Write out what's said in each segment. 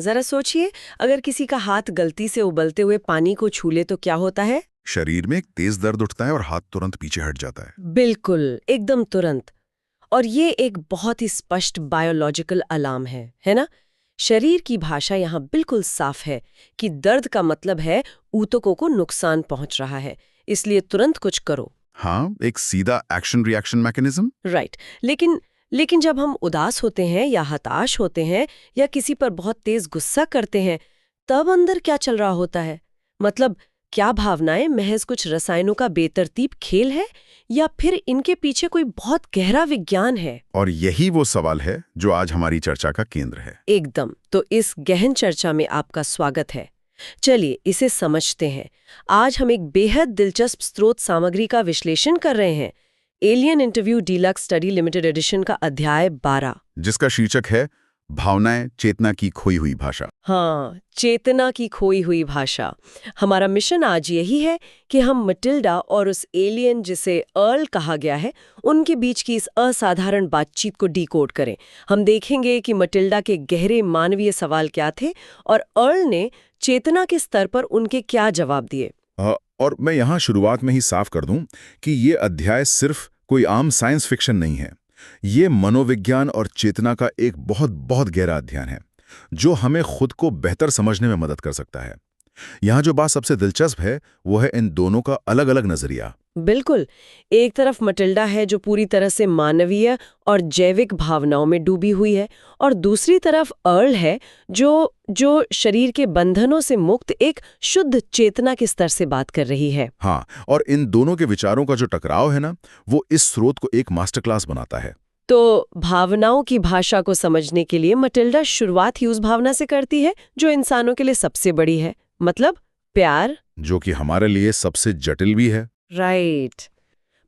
जरा सोचिए, अगर किसी का हाथ गलती से उबलते हुए पानी को छू ले तो क्या होता है? शरीर में एक तेज दर्द उठता है और हाथ तुरंत पीछे हट जाता है। बिल्कुल, एकदम तुरंत। और ये एक बहुत ही स्पष्ट बायोलॉजिकल अलार्म है ना? शरीर की भाषा यहाँ बिल्कुल साफ है कि दर्द का मतलब है ऊतकों को नुकसान पहुंच रहा है, इसलिए तुरंत कुछ करो। हाँ, एक सीधा एक्शन रिएक्शन मैकेनिज्म। राइट। लेकिन जब हम उदास होते हैं या हताश होते हैं या किसी पर बहुत तेज गुस्सा करते हैं, तब अंदर क्या चल रहा होता है? मतलब क्या भावनाएं महज कुछ रसायनों का बेतरतीब खेल है या फिर इनके पीछे कोई बहुत गहरा विज्ञान है? और यही वो सवाल है जो आज हमारी चर्चा का केंद्र है। एकदम। तो इस गहन चर्चा में आपका स्वागत है। चलिए इसे समझते हैं। आज हम एक बेहद दिलचस्प स्रोत सामग्री का विश्लेषण कर रहे हैं। Alien interview deluxe study limited edition का अध्याय 12, जिसका शीर्षक है भावनाएं, चेतना की खोई हुई भाषा। हाँ, चेतना की खोई हुई भाषा। हमारा मिशन आज यही है कि हम मटिल्डा और उस एलियन जिसे अर्ल कहा गया है, उनके बीच की इस असाधारण बातचीत को डिकोड करें। हम देखेंगे कि मटिल्डा के गहरे मानवीय सवाल क्या थे और अर्ल ने चेतना के स्तर पर उनके क्या जवाब दिए। और मैं यहाँ शुरुआत में ही साफ कर दूं कि ये अध्याय सिर्फ कोई आम साइंस फिक्शन नहीं है। ये मनोविज्ञान और चेतना का एक बहुत बहुत गहरा अध्ययन है जो हमें खुद को बेहतर समझने में मदद कर सकता है। यहाँ जो बात सबसे दिलचस्प है वो है इन दोनों का अलग अलग नजरिया। बिल्कुल। एक तरफ मटिल्डा है जो पूरी तरह से मानवीय और जैविक भावनाओं में डूबी हुई है, और दूसरी तरफ अर्ल है जो शरीर के बंधनों से मुक्त एक शुद्ध चेतना के स्तर से बात कर रही है। हाँ, और इन दोनों के विचारों का जो टकराव है ना, वो इस स्रोत को एक मास्टर क्लास बनाता है। तो भावनाओं की भाषा को समझने के लिए मटिल्डा शुरुआत ही उस भावना से करती है जो इंसानों के लिए सबसे बड़ी है, मतलब प्यार, जो कि हमारे लिए सबसे जटिल भी है। राइट।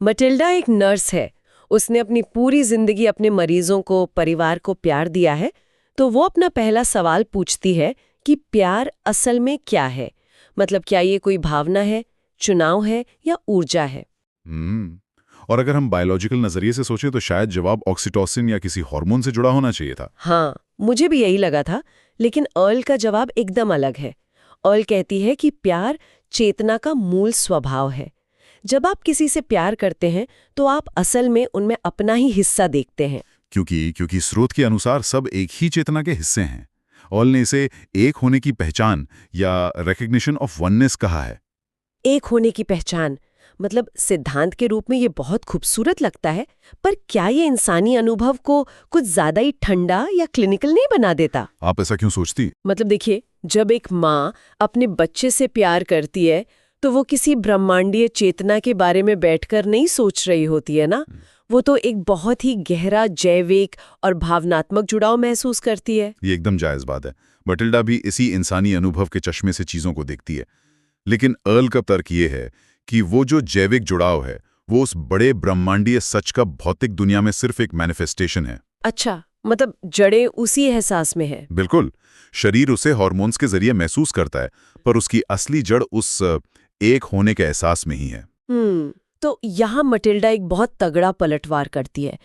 मटिल्डा एक नर्स है। उसने अपनी पूरी जिंदगी अपने मरीजों को, परिवार को प्यार दिया है। तो वो अपना पहला सवाल पूछती है कि प्यार असल में क्या है? मतलब क्या ये कोई भावना है, चुनाव है या ऊर्जा है? और अगर हम बायोलॉजिकल नजरिए से सोचें तो शायद जवाब ऑक्सीटोसिन या किसी हार्मोन से जुड़ा होना चाहिए था। हाँ, मुझे भी यही लगा था, लेकिन अर्ल का जवाब एकदम अलग है। अर्ल कहती है कि प्यार चेतना का मूल स्वभाव है। जब आप किसी से प्यार करते हैं तो आप असल में उनमें अपना ही हिस्सा देखते हैं। क्योंकि स्रोत के अनुसार सब एक ही चेतना के हिस्से हैं। ऑल ने इसे एक होने की पहचान या रिकग्निशन ऑफ वननेस कहा है। एक होने की पहचान, मतलब सिद्धांत के रूप में ये बहुत खूबसूरत लगता है, पर क्या ये इंसानी अनुभव को कुछ ज्यादा ही ठंडा या क्लिनिकल नहीं बना देता? आप ऐसा क्यों सोचती? मतलब देखिए, जब एक माँ अपने बच्चे से प्यार करती है तो वो किसी ब्रह्मांडीय चेतना के बारे में बैठकर नहीं सोच रही होती है ना। वो तो एक बहुत ही गहरा जैविक और भावनात्मक जुड़ाव महसूस करती है। ये एकदम जायज बात है। मटिल्डा भी इसी इंसानी अनुभव के चश्मे से चीजों को देखती है। लेकिन अर्ल का तर्क ये है कि वो जो जैविक जुड़ाव है वो उस बड़े ब्रह्मांडीय सच का भौतिक दुनिया में सिर्फ एक मैनिफेस्टेशन है। अच्छा, मतलब जड़ें उसी एहसास में है। बिल्कुल। शरीर उसे हार्मोन्स के जरिए महसूस करता है, पर उसकी असली जड़ उस एक होने के एहसास में ही है। तो यहाँ मटिल्डा एक बहुत तगड़ा पलटवार करती है।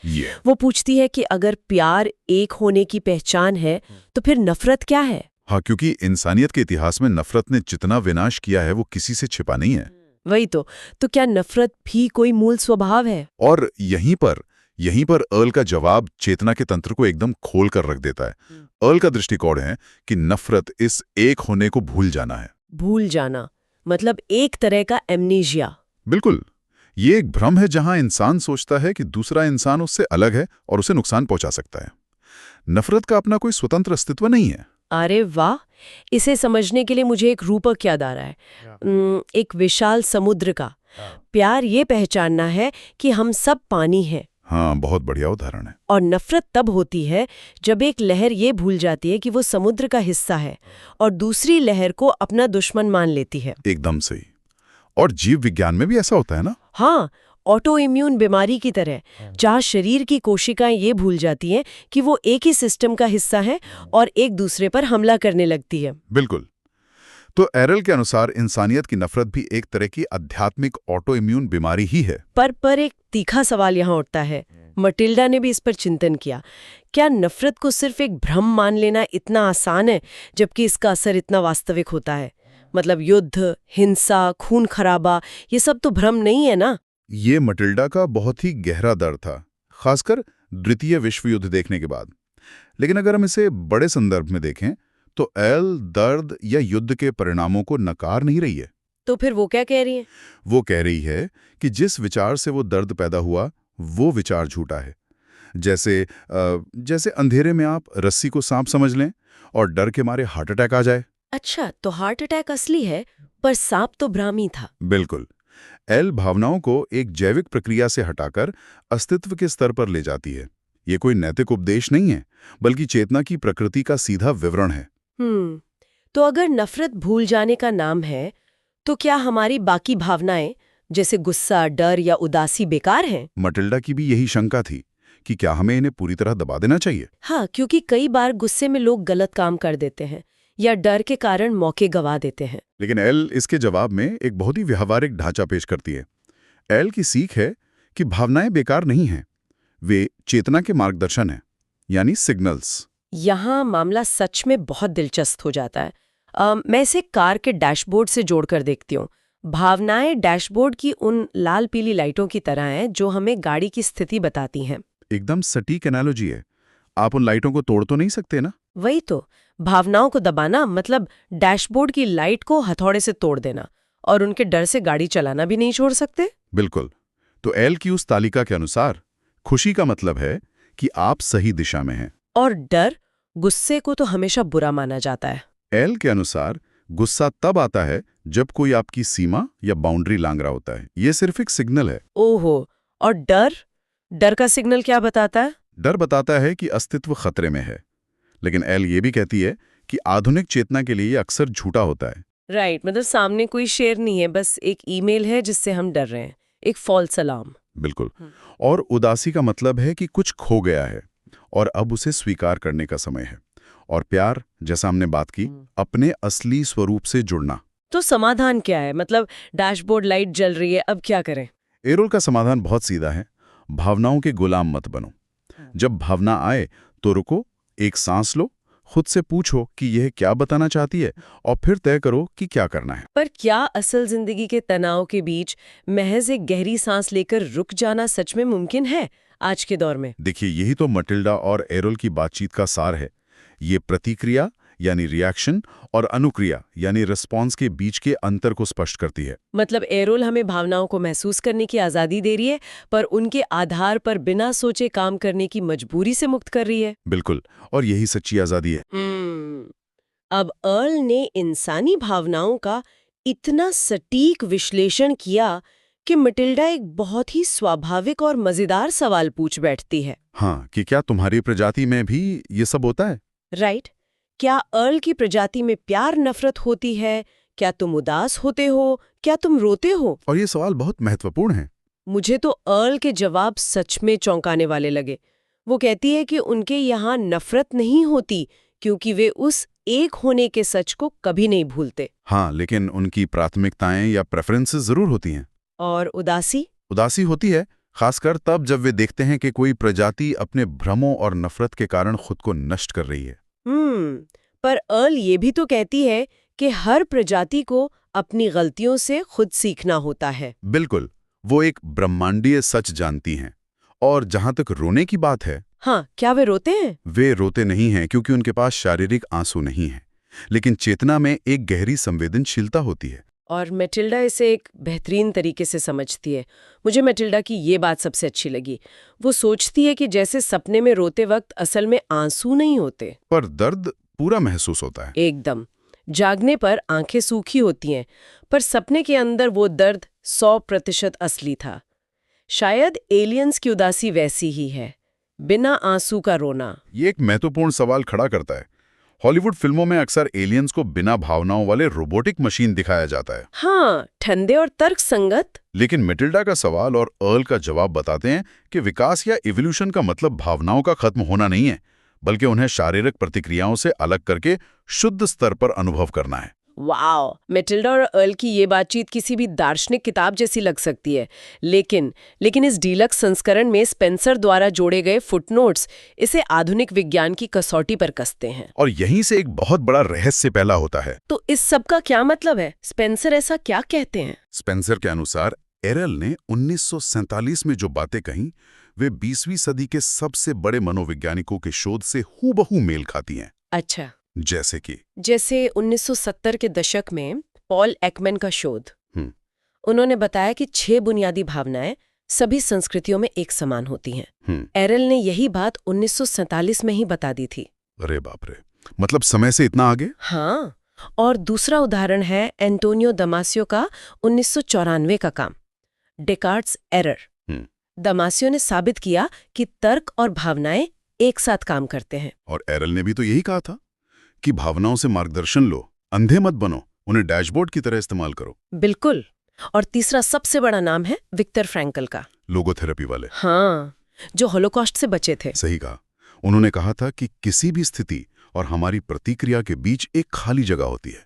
वो पूछती है कि अगर प्यार एक होने की पहचान है तो फिर नफरत क्या है? हाँ, क्योंकि इंसानियत के इतिहास में नफरत ने जितना विनाश किया है वो किसी से छिपा नहीं है। वही तो क्या नफरत भी कोई मूल स्वभाव है? और यहीं पर अर्ल का जवाब चेतना के तंत्र को एकदम खोल कर रख देता है। अर्ल का दृष्टिकोण है कि नफरत इस एक होने को भूल जाना है। भूल जाना मतलब एक तरह का एमनीजिया। बिल्कुल। ये एक भ्रम है जहां इंसान सोचता है कि दूसरा इंसान उससे अलग है और उसे नुकसान पहुंचा सकता है। नफरत का अपना कोई स्वतंत्र अस्तित्व नहीं है। अरे वाह, इसे समझने के लिए मुझे एक रूपक याद आ रहा है, एक विशाल समुद्र का। प्यार ये पहचानना है कि हम सब पानी हैं। हाँ, बहुत बढ़िया उदाहरण है। और नफरत तब होती है जब एक लहर ये भूल जाती है कि वो समुद्र का हिस्सा है और दूसरी लहर को अपना दुश्मन मान लेती है। एकदम सही। और जीव विज्ञान में भी ऐसा होता है ना? हाँ, ऑटो इम्यून बीमारी की तरह, जहाँ शरीर की कोशिकाएं ये भूल जाती हैं कि वो एक ही सिस्टम का हिस्सा है और एक दूसरे पर हमला करने लगती है। बिल्कुल। तो एरल के अनुसार इंसानियत की नफरत भी एक तरह की आध्यात्मिक ऑटो इम्यून बीमारी ही है। पर एक तीखा सवाल यहाँ उठता है। मटिल्डा ने भी इस पर चिंतन किया। क्या नफरत को सिर्फ एक भ्रम मान लेना इतना आसान है, जबकि इसका असर इतना वास्तविक होता है? मतलब युद्ध, हिंसा, खून खराबा, ये सब तो भ्रम नहीं है ना? ये मटिल्डा का बहुत ही गहरा दर्द था, खासकर द्वितीय विश्व युद्ध देखने के बाद। लेकिन अगर हम इसे बड़े संदर्भ में देखें तो एल दर्द या युद्ध के परिणामों को नकार नहीं रही है। तो फिर वो क्या कह रही है? वो कह रही है कि जिस विचार से वो दर्द पैदा हुआ वो विचार झूठा है। जैसे अंधेरे में आप रस्सी को सांप समझ लें और डर के मारे हार्ट अटैक आ जाए। अच्छा, तो हार्ट अटैक असली है, पर सांप तो भ्रामी था। बिल्कुल। एल भावनाओं को एक जैविक प्रक्रिया से हटाकर अस्तित्व के स्तर पर ले जाती है। ये कोई नैतिक उपदेश नहीं है, बल्कि चेतना की प्रकृति का सीधा विवरण है। तो अगर नफरत भूल जाने का नाम है, तो क्या हमारी बाकी भावनाएं जैसे गुस्सा, डर या उदासी बेकार हैं? मटिल्डा की भी यही शंका थी कि क्या हमें इन्हें पूरी तरह दबा देना चाहिए। हाँ, क्योंकि कई बार गुस्से में लोग गलत काम कर देते हैं या डर के कारण मौके गंवा देते हैं। लेकिन एल इसके जवाब में एक बहुत ही व्यावहारिक ढांचा पेश करती है। एल की सीख है कि भावनाएं बेकार नहीं हैं, वे चेतना के मार्गदर्शन हैं, यानी सिग्नल्स। यहाँ मामला सच में बहुत दिलचस्प हो जाता है। मैं इसे कार के डैशबोर्ड से जोड़कर देखती हूँ। भावनाएं डैशबोर्ड की उन लाल पीली लाइटों की तरह हैं जो हमें गाड़ी की स्थिति बताती हैं। एकदम सटीक एनालॉजी है। आप उन लाइटों को तोड़ तो नहीं सकते ना? वही तो, भावनाओं को दबाना मतलब डैशबोर्ड की लाइट को हथौड़े से तोड़ देना, और उनके डर से गाड़ी चलाना भी नहीं छोड़ सकते। बिल्कुल। तो एल की उस तालिका के अनुसार खुशी का मतलब है कि आप सही दिशा में हैं, और डर, गुस्से को तो हमेशा बुरा माना जाता है। एल के अनुसार गुस्सा तब आता है जब कोई आपकी सीमा या बाउंड्री लांघ रहा होता है। ये सिर्फ एक सिग्नल है। ओहो, और डर? डर का सिग्नल क्या बताता है? डर बताता है कि अस्तित्व खतरे में है। लेकिन एल ये भी कहती है कि आधुनिक चेतना के लिए ये अक्सर झूठा होता है। राइट, मतलब सामने कोई शेर नहीं है, बस एक ईमेल है जिससे हम डर रहे हैं, एक फॉल्स अलार्म। बिल्कुल। और उदासी का मतलब है कि कुछ खो गया है और अब उसे स्वीकार करने का समय है। और प्यार, जैसा हमने बात की, अपने असली स्वरूप से जुड़ना। तो समाधान क्या है? मतलब डैशबोर्ड लाइट जल रही है, अब क्या करें? एरोल का समाधान बहुत सीधा है। भावनाओं के गुलाम मत बनो। जब भावना आए तो रुको, एक सांस लो, खुद से पूछो कि यह क्या बताना चाहती है, और फिर तय करो कि क्या करना है। पर क्या असल जिंदगी के तनाव के बीच महज एक गहरी सांस लेकर रुक जाना सच में मुमकिन है आज के दौर में? देखिए, यही तो मटिल्डा और एरोल की बातचीत का सार है। ये प्रतिक्रिया यानी रिएक्शन और अनुक्रिया यानी रिस्पॉन्स के बीच के अंतर को स्पष्ट करती है। मतलब एरोल हमें भावनाओं को महसूस करने की आजादी दे रही है, पर उनके आधार पर बिना सोचे काम करने की मजबूरी से मुक्त कर रही है। बिल्कुल, और यही सच्ची आजादी है। अब अर्ल ने इंसानी भावनाओं का इतना सटीक विश्लेषण किया कि मटिल्डा एक बहुत ही स्वाभाविक और मजेदार सवाल पूछ बैठती है। हाँ, कि क्या तुम्हारी प्रजाति में भी ये सब होता है? राइट। क्या अर्ल की प्रजाति में प्यार नफरत होती है? क्या तुम उदास होते हो? क्या तुम रोते हो? और ये सवाल बहुत महत्वपूर्ण है। मुझे तो अर्ल के जवाब सच में चौंकाने वाले लगे। वो कहती है कि उनके यहाँ नफरत नहीं होती क्योंकि वे उस एक होने के सच को कभी नहीं भूलते। हाँ, लेकिन उनकी प्राथमिकताएं या प्रेफरेंसेस जरूर होती हैं। और उदासी? उदासी होती है, खासकर तब जब वे देखते हैं कि कोई प्रजाति अपने भ्रमों और नफरत के कारण खुद को नष्ट कर रही है। पर अर्ल ये भी तो कहती है कि हर प्रजाति को अपनी गलतियों से खुद सीखना होता है। बिल्कुल, वो एक ब्रह्मांडीय सच जानती हैं। और जहां तक रोने की बात है, हाँ, क्या वे रोते हैं? वे रोते नहीं हैं क्योंकि उनके पास शारीरिक आंसू नहीं है, लेकिन चेतना में एक गहरी संवेदनशीलता होती है। और मैटिल्डा इसे एक बेहतरीन तरीके से समझती है। मुझे मैटिल्डा की ये बात सबसे अच्छी लगी। वो सोचती है कि जैसे सपने में रोते वक्त असल में आंसू नहीं होते, पर दर्द पूरा महसूस होता है। एकदम। जागने पर आंखें सूखी होती हैं, पर सपने के अंदर वो दर्द 100% असली था। शायद एलियंस की उदासी वैसी ही है, बिना आंसू का रोना। ये एक महत्वपूर्ण सवाल खड़ा करता है। हॉलीवुड फिल्मों में अक्सर एलियंस को बिना भावनाओं वाले रोबोटिक मशीन दिखाया जाता है। हाँ, ठंडे और तर्क संगत। लेकिन मैटिल्डा का सवाल और अर्ल का जवाब बताते हैं कि विकास या इवोल्यूशन का मतलब भावनाओं का खत्म होना नहीं है, बल्कि उन्हें शारीरिक प्रतिक्रियाओं से अलग करके शुद्ध स्तर पर अनुभव करना है। वाओ, मेटिल्डा और अर्ल की ये बातचीत किसी भी दार्शनिक किताब जैसी लग सकती है, लेकिन इस डीलक्स संस्करण में स्पेंसर द्वारा जोड़े गए फुटनोट्स इसे आधुनिक विज्ञान की कसौटी पर कसते हैं। और यहीं से एक बहुत बड़ा रहस्य पैदा होता है। तो इस सब का क्या मतलब है? स्पेंसर ऐसा क्या कहते हैं? स्पेंसर के अनुसार एरल ने 1947 में जो बातें कहीं वे 20वीं सदी के सबसे बड़े मनोवैज्ञानिकों के शोध से हूबहू मेल खाती हैं। अच्छा, जैसे 1970 के दशक में पॉल एकमैन का शोध। उन्होंने बताया कि 6 बुनियादी भावनाएं सभी संस्कृतियों में एक समान होती हैं। एरल ने यही बात 1947 में ही बता दी थी। अरे बाप रे, मतलब समय से इतना आगे। हाँ, और दूसरा उदाहरण है एंटोनियो दमासियो का 1994 का काम, डेकार्ट्स एरर। दमासियो ने साबित किया कि तर्क और भावनाएं एक साथ काम करते हैं। और एरल ने भी तो यही कहा था कि भावनाओं से मार्गदर्शन लो, अंधे मत बनो, उन्हें डैशबोर्ड की तरह इस्तेमाल करो। बिल्कुल। और तीसरा सबसे बड़ा नाम है विक्टर फ्रैंकल का, लोगोथेरेपी वाले। हाँ, जो होलोकॉस्ट से बचे थे। सही कहा। उन्होंने कहा था कि किसी भी स्थिति और हमारी प्रतिक्रिया के बीच एक खाली जगह होती है,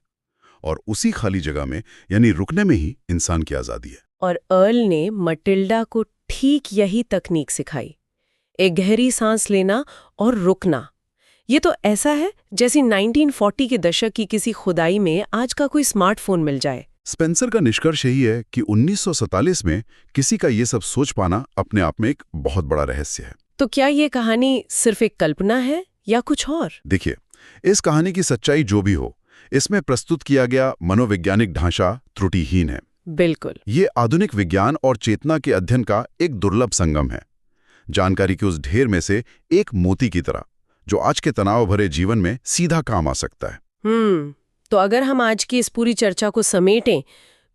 और उसी खाली जगह में यानी रुकने में ही इंसान की आजादी है। और अर्ल ने मटिल्डा को ठीक यही तकनीक सिखाई, एक गहरी सांस लेना और रुकना। ये तो ऐसा है जैसे 1940 के दशक की किसी खुदाई में आज का कोई स्मार्टफोन मिल जाए। स्पेंसर का निष्कर्ष यही है कि 1947 में किसी का ये सब सोच पाना अपने आप में एक बहुत बड़ा रहस्य है। तो क्या ये कहानी सिर्फ एक कल्पना है या कुछ और? देखिए, इस कहानी की सच्चाई जो भी हो, इसमें प्रस्तुत किया गया मनोवैज्ञानिक ढांचा त्रुटिहीन है। बिल्कुल। ये आधुनिक विज्ञान और चेतना के अध्ययन का एक दुर्लभ संगम है, जानकारी के उस ढेर में से एक मोती की तरह, जो आज के तनाव भरे जीवन में सीधा काम आ सकता है। तो अगर हम आज की इस पूरी चर्चा को समेटें,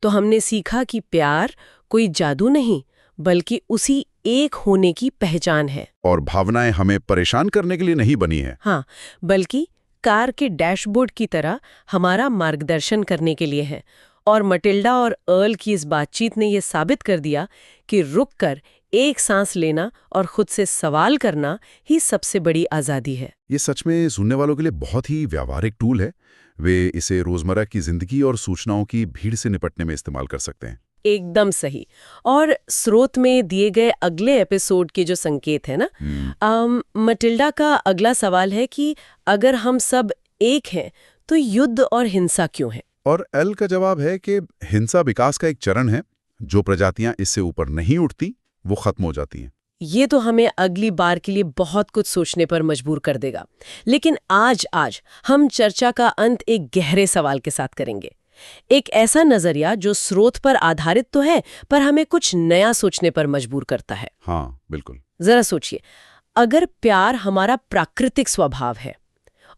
तो हमने सीखा कि प्यार कोई जादू नहीं, बल्कि उसी एक होने की पहचान है। और भावनाएं हमें परेशान करने के लिए नहीं बनी है। हाँ, बल्कि कार के डैशबोर्ड की तरह हमारा मार्गदर्शन करने के लिए है। और मटिल्डा और अर्ल की इस बातचीत ने यह साबित कर दिया कि रुककर एक सांस लेना और खुद से सवाल करना ही सबसे बड़ी आज़ादी है। ये सच में सुनने वालों के लिए बहुत ही व्यावहारिक टूल है। वे इसे रोजमर्रा की जिंदगी और सूचनाओं की भीड़ से निपटने में इस्तेमाल कर सकते हैं। एकदम सही। और स्रोत में दिए गए अगले एपिसोड के जो संकेत है ना, मटिल्डा का अगला सवाल है कि अगर हम सब एक हैं तो युद्ध और हिंसा क्यों है? और एल का जवाब है कि हिंसा विकास का एक चरण है। जो प्रजातियां इससे ऊपर नहीं उठती वो खत्म हो जाती हैं। ये तो हमें अगली बार के लिए बहुत कुछ सोचने पर मजबूर कर देगा। लेकिन आज हम चर्चा का अंत एक गहरे सवाल के साथ करेंगे। एक ऐसा नजरिया जो स्रोत पर आधारित तो है, पर हमें कुछ नया सोचने पर मजबूर करता है। हाँ, बिल्कुल। जरा सोचिए, अगर प्यार हमारा प्राकृतिक स्वभाव है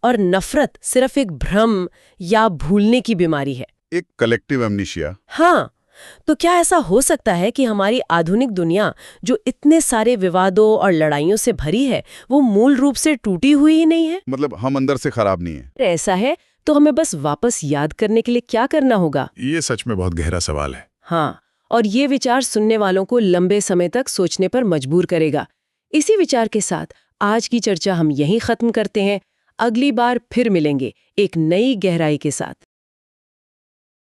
और नफरत सिर्फ एक भ्रम या भूलने की बीमारी है, एक कलेक्टिव एमनीशिया। हाँ, तो क्या ऐसा हो सकता है कि हमारी आधुनिक दुनिया, जो इतने सारे विवादों और लड़ाइयों से भरी है, वो मूल रूप से टूटी हुई ही नहीं है? मतलब हम अंदर से खराब नहीं है। ऐसा है तो हमें बस वापस याद करने के लिए क्या करना होगा? ये सच में बहुत गहरा सवाल है। हाँ, और ये विचार सुनने वालों को लंबे समय तक सोचने पर मजबूर करेगा। इसी विचार के साथ आज की चर्चा हम यहीं खत्म करते हैं। अगली बार फिर मिलेंगे एक नई गहराई के साथ।